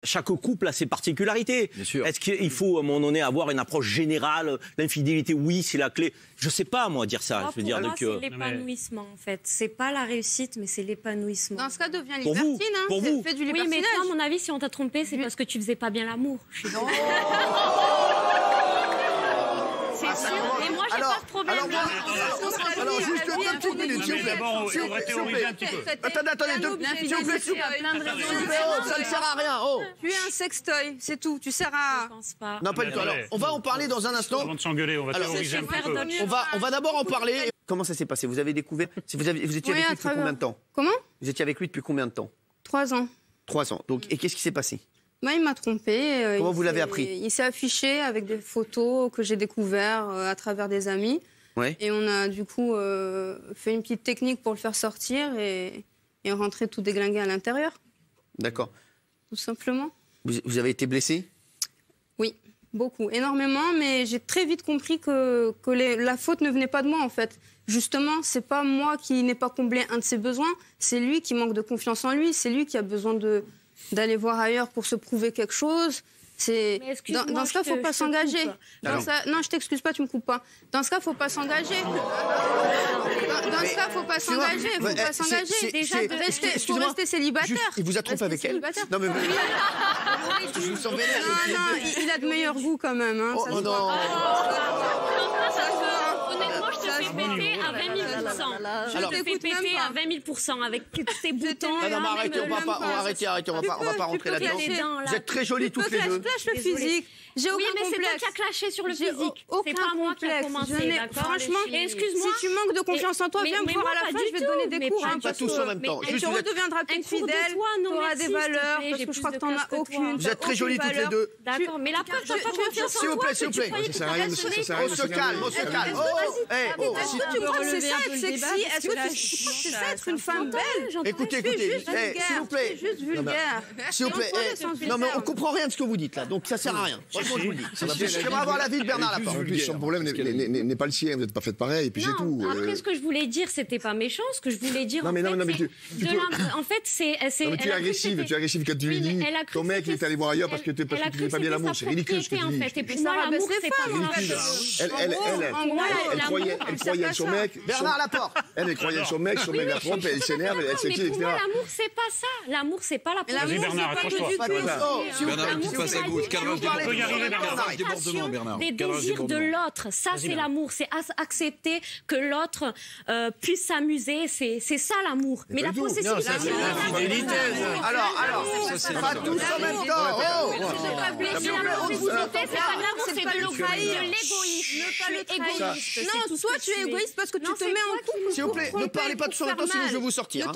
Chaque couple a ses particularités. Est-ce qu'il faut, à un moment donné, avoir une approche générale? L'infidélité, oui, c'est la clé. Je sais pas, moi, dire ça. Moi, je veux dire, moi, c'est l'épanouissement, en fait. C'est pas la réussite, mais c'est l'épanouissement. Dans ce cas, deviens Pour vous, libertine. Hein. pour vous. Fais du Oui, libertinage. mais toi, à mon avis, si on t'a trompé, c'est parce que tu faisais pas bien l'amour. C'est sûr. Et moi, j'ai pas de problème. Alors, juste deux petites minutes, s'il vous plaît. On va théoriser un petit peu. Attendez, s'il vous plaît, ça ne sert à rien. Oh. Tu es un sextoy, c'est tout. Tu sers à... Je pense pas. Non, pas du tout. Alors, on va en parler dans un instant. Avant de s'engueuler, on va théoriser un petit peu. On va d'abord en parler. Comment ça s'est passé? Vous avez découvert... Vous étiez avec lui depuis combien de temps? Comment? Vous étiez avec lui depuis combien de temps? 3 ans. 3 ans. Donc, et qu'est-ce qui s'est passé? Moi, il m'a trompé. Comment vous l'avez appris? Il s'est affiché avec des photos que j'ai découvertes à travers des amis. Ouais. Et on a du coup fait une petite technique pour le faire sortir et rentrer tout déglingué à l'intérieur. D'accord. Tout simplement. Vous avez été blessé? Oui, beaucoup, énormément, mais j'ai très vite compris que la faute ne venait pas de moi, en fait. Justement, c'est pas moi qui n'ai pas comblé un de ses besoins, c'est lui qui manque de confiance en lui, c'est lui qui a besoin d'aller voir ailleurs pour se prouver quelque chose. Dans ce cas, il ne faut pas s'engager. Non, je t'excuse pas, tu me coupes pas. Dans ce cas, il ne faut pas s'engager. Dans ce cas, il ne faut pas s'engager. Il faut pas s'engager. Déjà, il faut rester célibataire. Il vous a trompé avec elle? Non, mais je vous sens vénère. Non, il a de meilleurs goûts quand même. Hein, oh non. Honnêtement, je te fais péter à 20 000 %. Je te fais péter à 20 000 % avec ces boutons. Non, mais arrêtez, on va pas rentrer là-dedans. Vous êtes très jolies toutes les deux. Clash le physique. J'ai aucun complexe. Oui, mais c'est toi qui as clashé sur le physique. C'est pas moi qui a commencé, d'accord? Franchement, excuse-moi. Si tu manques de confiance en toi, viens me voir à la fin, je vais te donner des cours. Pas tous en même temps. Et tu redeviendras plus fidèle, tu auras des valeurs, parce que je crois que t'en as aucune. Vous êtes très jolies toutes les deux. D'accord, mais la preuve, t'as pas confiance en toi. S'il vous plaît. On se calme. Est-ce que tu crois que c'est ça être sexy? Est-ce que tu crois que c'est ça être une femme belle? Écoutez, s'il vous plaît. Juste vulgaire. S'il vous plaît. Non, mais on comprend rien de ce que vous dites là, donc ça sert à rien. Franchement, je vous le dis. J'aimerais avoir l'avis de Bernard Laporte. En plus, son problème n'est pas le sien, vous n'êtes pas fait pareil, et puis c'est tout. Après, ce que je voulais dire, c'était pas méchant. Ce que je voulais dire, en fait, c'est... tu es agressive quand tu lui dis ton mec il est allé voir ailleurs parce que tu n'es pas bien l'amour. C'est ridicule ce que tu dis. Et puis moi, l'amour, c'est pas Elle croyait en son mec. Bernard Laporte. Elle croyait en son mec la trompe, elle s'énerve, elle s'excite, etc. Mais pour moi, l'amour, c'est pas ça. L'amour, c'est pas la Vas-y, Bernard, accroche-toi. Bernard, il faut face à gauche. Cadrage débordement, Bernard. Des désirs de l'autre, ça c'est l'amour, c'est accepter que l'autre puisse s'amuser, c'est ça l'amour. Mais la possessivité, alors, pas tous en même temps. c'est pas de l'amour, c'est de l'égoïsme. Non, toi tu es égoïste parce que tu te mets en couple. S'il vous plaît, ne parlez pas tous en même temps, sinon je vais vous sortir.